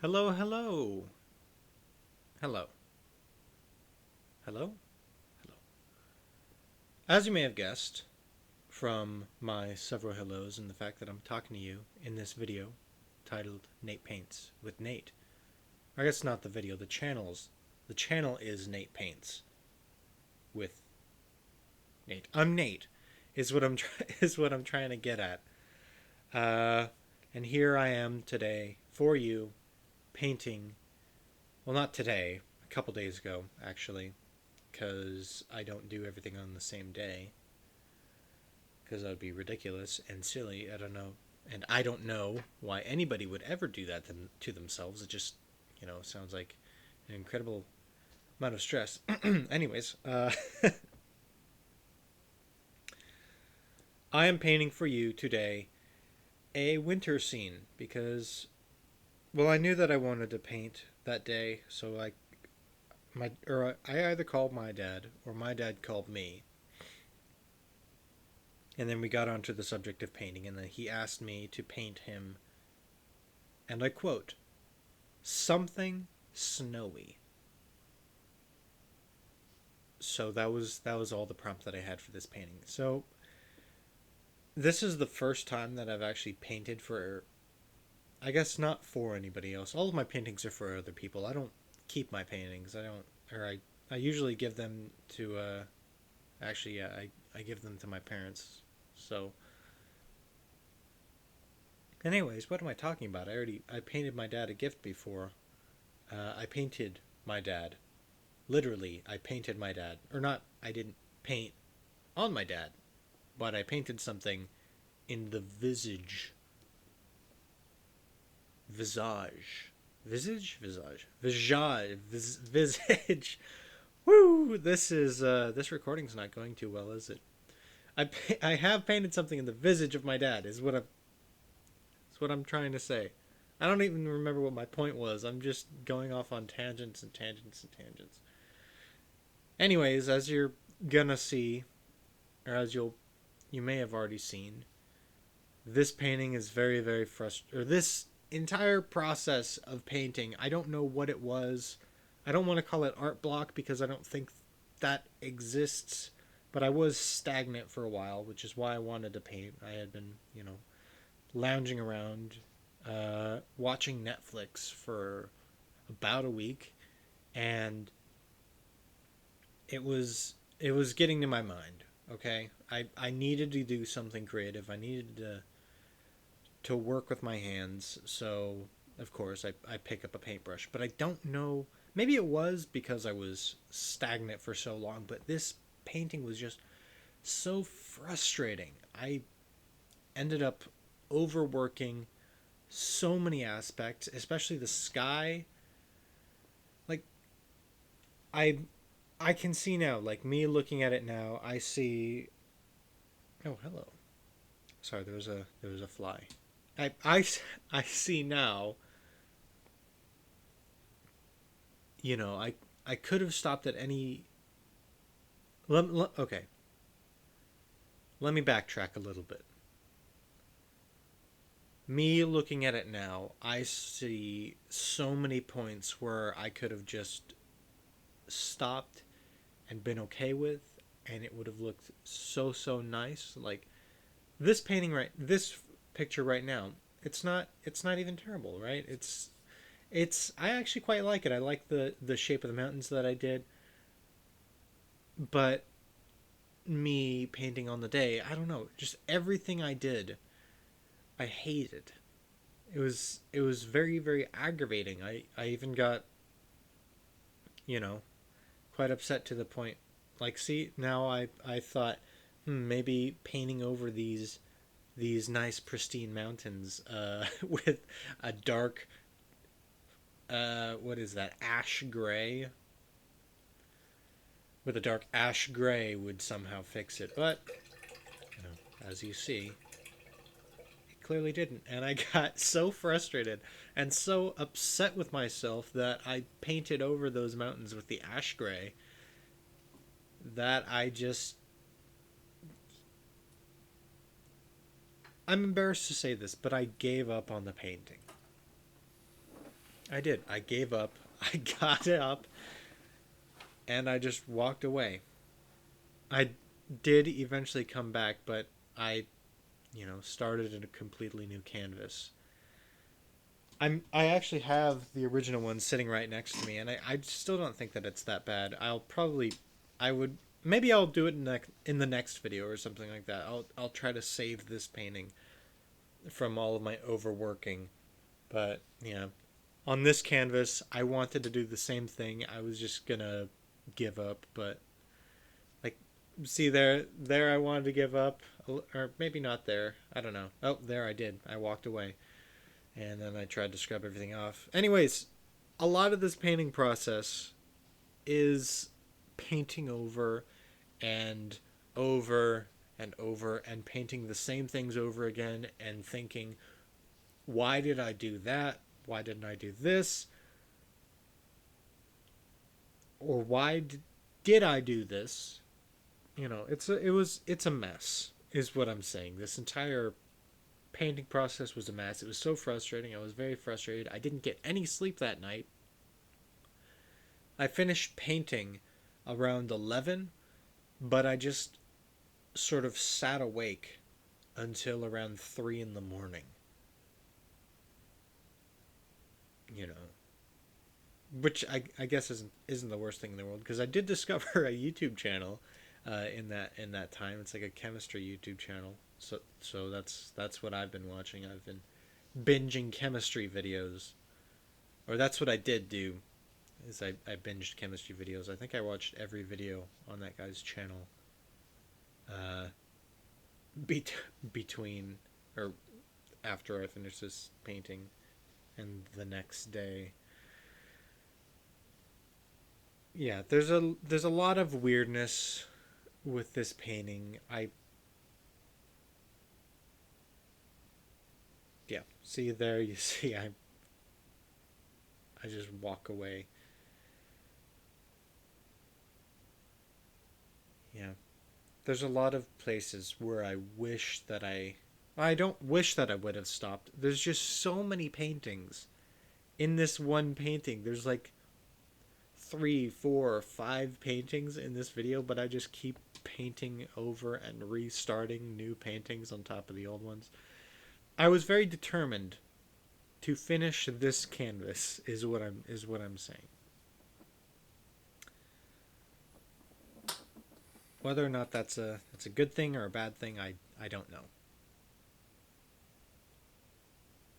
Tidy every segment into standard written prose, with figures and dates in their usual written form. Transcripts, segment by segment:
Hello, hello. Hello. Hello? Hello. As you may have guessed from my several hellos and the fact that I'm talking to you in this video titled Nate Paints with Nate. I guess not the video, the channel is Nate Paints with Nate. I'm Nate is what I'm trying to get at. Uh and here I am today for you painting. Well, not today, a couple days ago actually, because I don't do everything on the same day. Because that would be ridiculous and silly. I don't know, and I don't know why anybody would ever do that to themselves. It just, sounds like an incredible amount of stress. Anyways, I am painting for you today a winter scene because, well, I knew that I wanted to paint that day, so I either called my dad or my dad called me. And then we got onto the subject of painting, and then he asked me to paint him, and I quote, something snowy. So that was all the prompt that I had for this painting. So this is the first time that I've actually painted for, I guess, not for anybody else. All of my paintings are for other people. I don't keep my paintings. I usually give them to actually, yeah, I give them to my parents. So anyways, what am I talking about? I painted my dad a gift before. I painted my dad. Literally, I painted my dad. Or not, I didn't paint on my dad, but I painted something in the visage. Visage. Woo! This recording's not going too well, is it? I have painted something in the visage of my dad. Is what I'm trying to say. I don't even remember what my point was. I'm just going off on tangents and tangents and tangents. Anyways, as you're gonna see, or you may have already seen, this painting is very, very frustrating. Or this entire process of painting, I don't know what it was. I don't want to call it art block because I don't think that exists. But I was stagnant for a while, which is why I wanted to paint. I had been, lounging around, watching Netflix for about a week, and it was getting to my mind. Okay, I needed to do something creative. I needed to work with my hands. So of course I pick up a paintbrush, but I don't know. Maybe it was because I was stagnant for so long, but this painting was just so frustrating. I ended up overworking so many aspects, especially the sky. Like I I can see now, like me looking at it now, I see. Oh, hello. Sorry, there was a fly. I see now. I could have stopped at any. Okay, let me backtrack a little bit. Me looking at it now, I see so many points where I could have just stopped and been okay with, and it would have looked so nice. Like this picture right now, it's not even terrible, right? It's I actually quite like it. I like the shape of the mountains that I did, but me painting on the day, I don't know, just everything I did, I hated. It was very, very aggravating. I even got, you know, quite upset to the point, like, see, now I thought, maybe painting over these nice pristine mountains with a dark, what is that, ash gray, with a dark ash gray would somehow fix it. But as you see, it clearly didn't, and I got so frustrated and so upset with myself that I painted over those mountains with the ash gray that I'm embarrassed to say this, but I gave up on the painting. I did. I gave up. I got up and I just walked away. I did eventually come back, but I, started in a completely new canvas. I actually have the original one sitting right next to me, and I still don't think that it's that bad. I would maybe I'll do it in the next video or something like that. I'll try to save this painting from all of my overworking. But yeah, on this canvas, I wanted to do the same thing. I was just gonna give up, but like, see there I wanted to give up, or maybe not there. I don't know. Oh, there I did. I walked away, and then I tried to scrub everything off. Anyways, a lot of this painting process is painting over and over and over and painting the same things over again and thinking, why did I do that? Why didn't I do this? Or did I do this? It's a mess, is what I'm saying. This entire painting process was a mess. It was so frustrating. I was very frustrated. I didn't get any sleep that night. I finished painting around 11, but I just sort of sat awake until around 3 in the morning. You know, which I guess isn't the worst thing in the world, because I did discover a YouTube channel in that time. It's like a chemistry YouTube channel. So that's what I've been watching. I've been binging chemistry videos, or that's what I did do. Is I binged chemistry videos. I think I watched every video on that guy's channel. Uh, between or after I finished this painting and the next day. Yeah, there's a lot of weirdness with this painting. Yeah, see there, you see I just walk away. Yeah. There's a lot of places where I don't wish that I would have stopped. There's just so many paintings in this one painting. There's like three, four, five paintings in this video, but I just keep painting over and restarting new paintings on top of the old ones. I was very determined to finish this canvas, is what I'm saying. Whether or not that's a good thing or a bad thing, I don't know.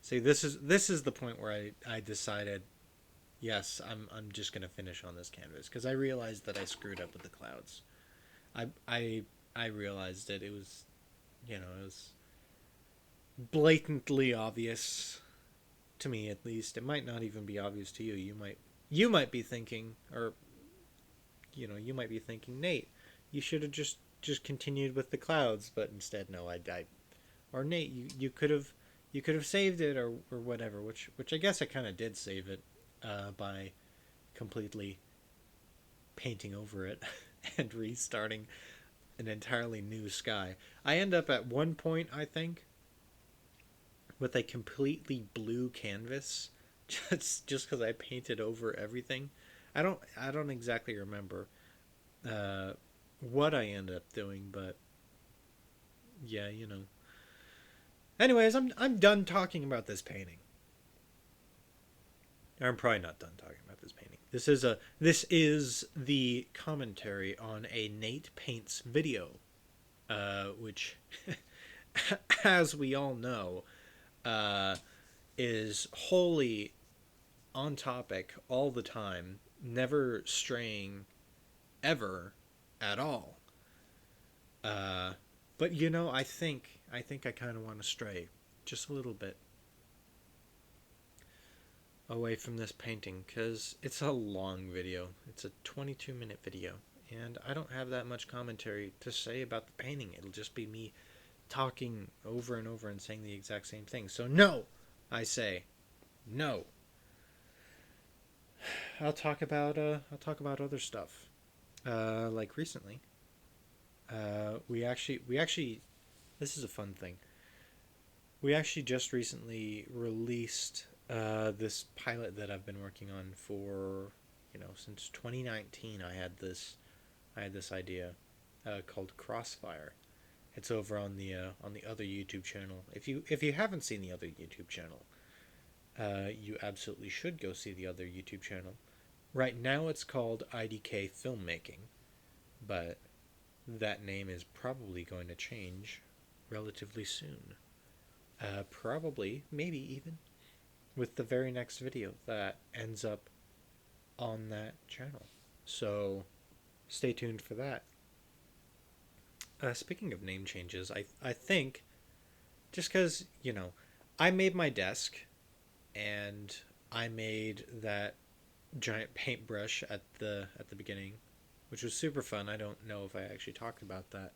See, this is the point where I decided, yes, I'm just gonna finish on this canvas, because I realized that I screwed up with the clouds. I I I realized that it was blatantly obvious to me, at least. It might not even be obvious to you. You might be thinking, or you might be thinking, Nate, you should have just continued with the clouds, but instead, no, I or Nate, you could have saved it, or whatever. Which I guess I kind of did save it by completely painting over it and restarting an entirely new sky. I end up at one point, I think, with a completely blue canvas, just because I painted over everything. I don't exactly remember uh, what I end up doing, but yeah, Anyways, I'm done talking about this painting. I'm probably not done talking about this painting. This is the commentary on a NatePaints video, which, as we all know, uh, is wholly on topic all the time, never straying ever at all. Uh, but I think I kind of want to stray just a little bit away from this painting, because it's a long video. It's a 22-minute video, and I don't have that much commentary to say about the painting. It'll just be me talking over and over and saying the exact same thing. So no, I say no. I'll talk about other stuff. Like recently, we actually this is a fun thing. We actually just recently released this pilot that I've been working on for, since 2019. I had this idea called Crossfire. It's over on the other YouTube channel. If you haven't seen the other YouTube channel, you absolutely should go see the other YouTube channel. Right now, it's called IDK Filmmaking, but that name is probably going to change relatively soon. Probably, maybe even with the very next video that ends up on that channel. So stay tuned for that. Speaking of name changes, I think just because, I made my desk and I made that giant paintbrush at the beginning, which was super fun. I don't know if I actually talked about that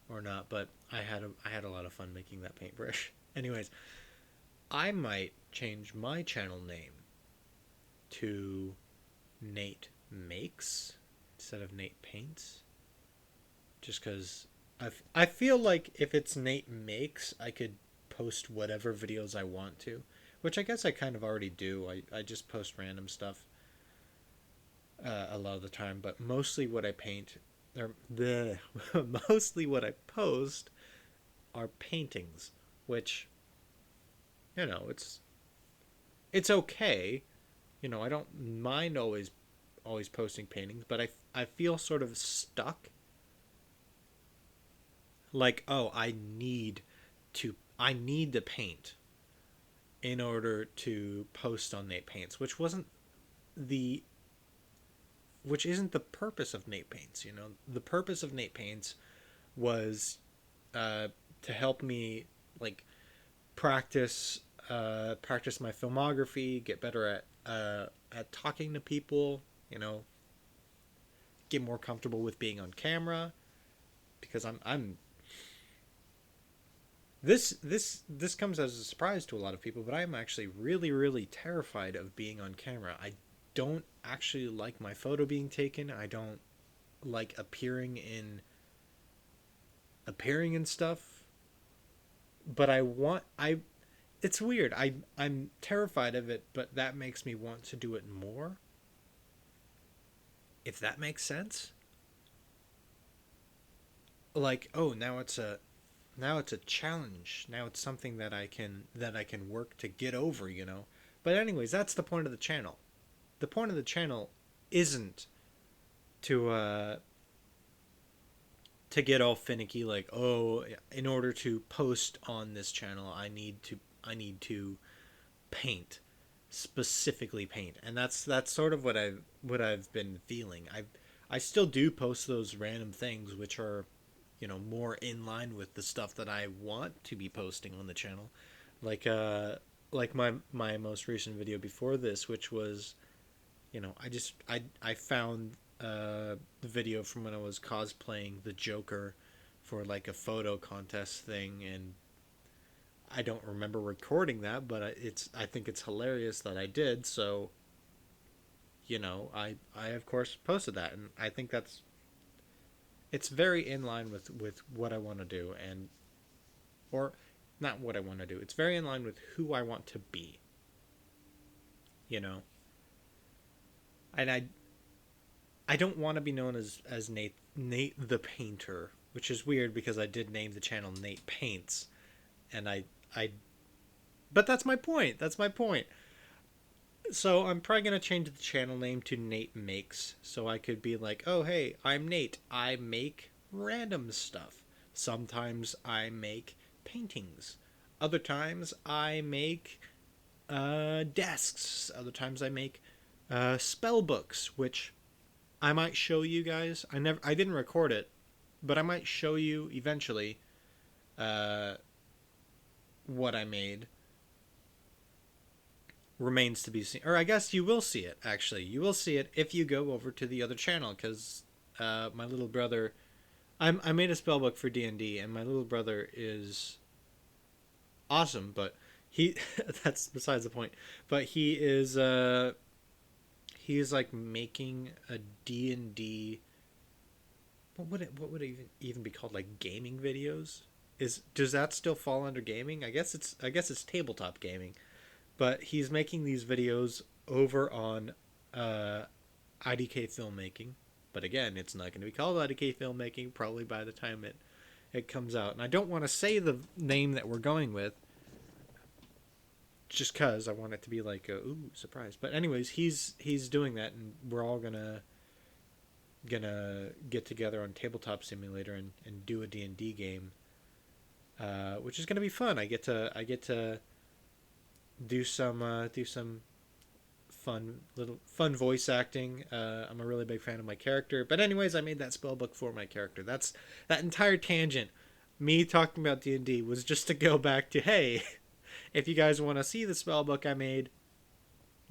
or not, but I had a lot of fun making that paintbrush. Anyways, I might change my channel name to Nate Makes instead of Nate Paints, just because I feel like if it's Nate Makes, I could post whatever videos I want to, which I guess I kind of already do. I just post random stuff a lot of the time, but mostly what I paint, or the mostly what I post are paintings, which it's okay. I don't mind always posting paintings, but I feel sort of stuck. Like, oh, I need to paint in order to post on Nate Paints, the which isn't the purpose of Nate Paints. The purpose of Nate Paints was to help me like practice practice my filmography, get better at talking to people, get more comfortable with being on camera, because I'm this comes as a surprise to a lot of people, but I'm actually really, really terrified of being on camera. I don't actually like my photo being taken. I don't like appearing in stuff. But I it's weird. I'm terrified of it, but that makes me want to do it more. If that makes sense. Like, oh, now it's a challenge. Now it's something that I can work to get over. But anyways, that's the point of the channel. The point of the channel isn't to to get all finicky, like, oh, in order to post on this channel, I need to paint, specifically paint. And that's sort of what I've been feeling. I still do post those random things which are, more in line with the stuff that I want to be posting on the channel. Like my most recent video before this, which was, I found the video from when I was cosplaying the Joker for like a photo contest thing, and I don't remember recording that, but I think it's hilarious that I did. So, I of course posted that, and I think it's very in line with what I want to do, and or not what I want to do. It's very in line with who I want to be. You know, and I don't want to be known as Nate the Painter, which is weird because I did name the channel Nate Paints, and I but that's my point. That's my point. So I'm probably gonna change the channel name to Nate Makes, so I could be like, oh hey, I'm Nate. I make random stuff. Sometimes I make paintings. Other times I make desks. Other times I make spell books, which I might show you guys. I didn't record it, but I might show you eventually uh, what I made. Remains to be seen, or I guess you will see it. Actually, you will see it if you go over to the other channel, because my little brother, I made a spell book for D&D, and my little brother is awesome, but he that's besides the point. But he's like making a D&D. What would it even be called, like gaming videos? Does that still fall under gaming? I guess it's tabletop gaming. but he's making these videos over on uh, IDK filmmaking. But again, it's not going to be called IDK filmmaking probably by the time it comes out. And I don't want to say the name that we're going with just because I want it to be like a ooh surprise. But anyways, he's doing that, and we're all gonna get together on Tabletop Simulator and do a D&D game, which is gonna be fun. I get to do some fun voice acting. I'm a really big fan of my character. But anyways, I made that spell book for my character. That's that entire tangent. Me talking about D&D was just to go back to, hey, if you guys want to see the spell book I made,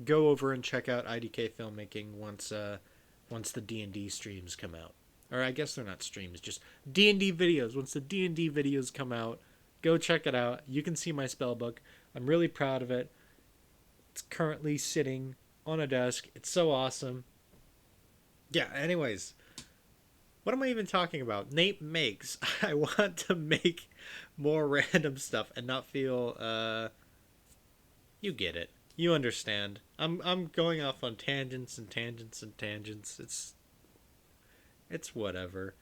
go over and check out IDK filmmaking once the D&D streams come out. Or I guess they're not streams, just D&D videos. Once the D&D videos come out, go check it out. You can see my spell book. I'm really proud of it. It's currently sitting on a desk. It's so awesome. Yeah, anyways, what am I even talking about? Nate makes. I want to make more random stuff and not feel you get it. You understand. I'm going off on tangents and tangents and tangents. It's whatever.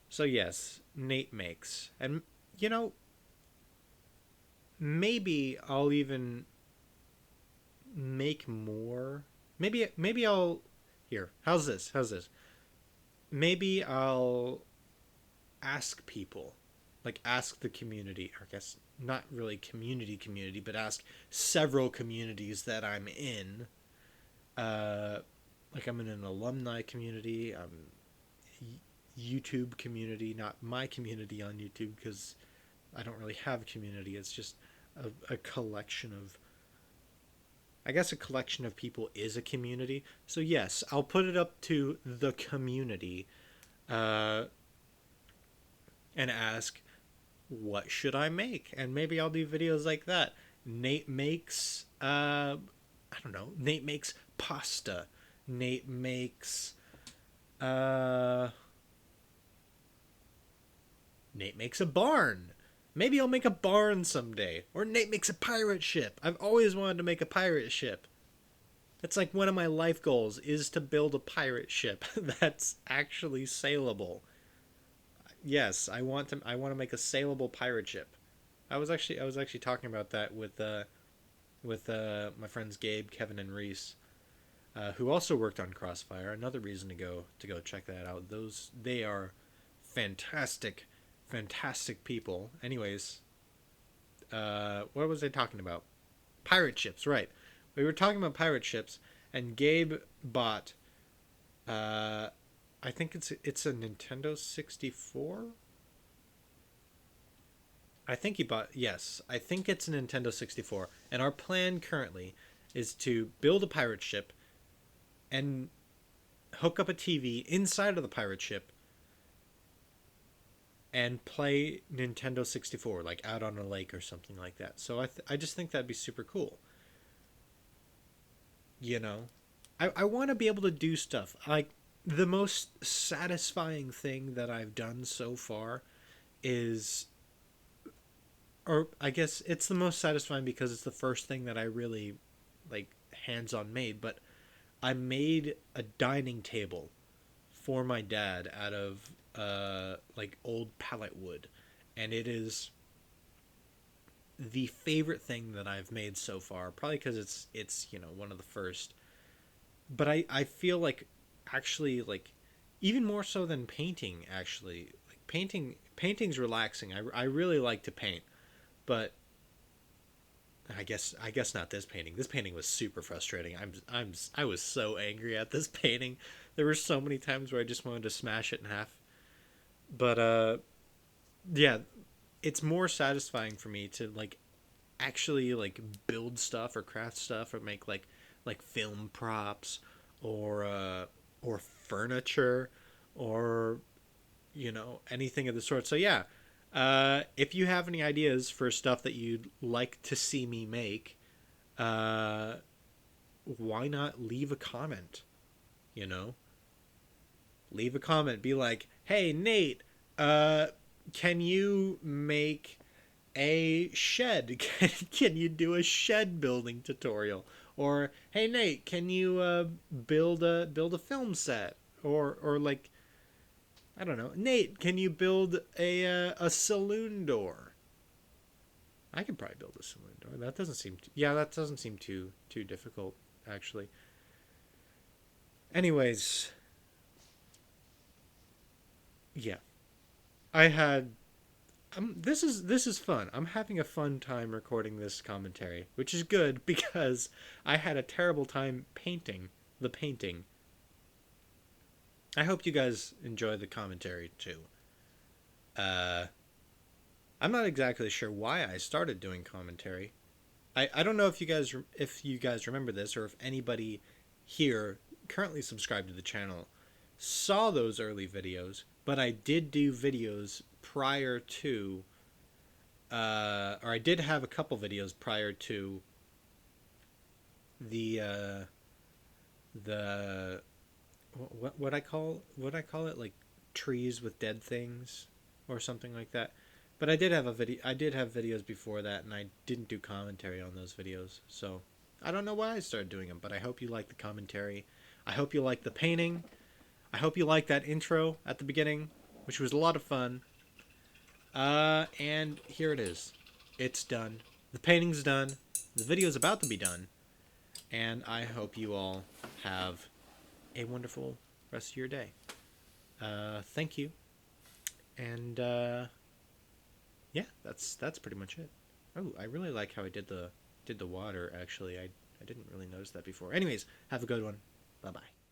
So yes, Nate makes. And you know, maybe I'll even make more. Maybe I'll here. How's this? How's this? Maybe I'll ask people, like ask the community, or I guess not really community, but ask several communities that I'm in. Uh, like I'm in an alumni community, YouTube community, not my community on YouTube because I don't really have a community. It's just a collection of, I guess a collection of people is a community. So yes, I'll put it up to the community, uh, and ask, what should I make? And maybe I'll do videos like that. Nate makes, I don't know. Nate makes pasta. Nate makes, uh, Nate makes a barn. Maybe I'll make a barn someday. Or Nate makes a pirate ship. I've always wanted to make a pirate ship. That's like one of my life goals is to build a pirate ship that's actually sailable. Yes, I want to make a sailable pirate ship. I was actually talking about that with my friends Gabe, Kevin, and Reese, who also worked on Crossfire. Another reason to go check that out. They are fantastic, fantastic people. Anyways, what was I talking about? Pirate ships, right? We were talking about pirate ships, and Gabe bought. I think it's a Nintendo 64. I think he bought. Yes, I think it's a Nintendo 64. And our plan currently is to build a pirate ship and hook up a TV inside of the pirate ship and play Nintendo 64, like out on a lake or something like that. So I just think that'd be super cool. You know, I want to be able to do stuff. Like, the most satisfying thing that I've done so far is, or I guess it's the most satisfying because it's the first thing that I really, like, hands on made, but I made a dining table for my dad out of like old pallet wood, and it is the favorite thing that I've made so far, probably because it's one of the first. But I feel like, actually, like, even more so than painting, actually, like, painting's relaxing. I really like to paint, but I guess not this painting. This painting was super frustrating. I was so angry at this painting. There were so many times where I just wanted to smash it in half. But yeah, it's more satisfying for me to, like, actually, like, build stuff or craft stuff or make, like film props, or furniture, or anything of the sort. So yeah, if you have any ideas for stuff that you'd like to see me make, uh, why not leave a comment? You know, leave a comment. Be like, hey Nate, uh, can you make a shed. Can you do a shed building tutorial? Or hey Nate, can you build a film set? Or like I don't know, Nate, can you build a saloon door? I could probably build a saloon door. That doesn't seem yeah, that doesn't seem too difficult actually. Anyways, yeah, I had this is fun. I'm having a fun time recording this commentary, which is good because I had a terrible time painting the painting. I hope you guys enjoy the commentary too. Uh, I'm not exactly sure why I started doing commentary. I don't know if you guys remember this or if anybody here currently subscribed to the channel saw those early videos, but I did do videos prior to or I did have a couple videos prior to the the what I call it, like trees with dead things or something like that. But I did have videos before that, and I didn't do commentary on those videos. So I don't know why I started doing them, but I hope you like the commentary. I hope you like the painting. I hope you like that intro at the beginning, which was a lot of fun. And here it is. It's done. The painting's done. The video's about to be done. And I hope you all have a wonderful rest of your day. Thank you. And yeah, that's pretty much it. Oh, I really like how I did the water actually. I didn't really notice that before. Anyways, have a good one. Bye bye.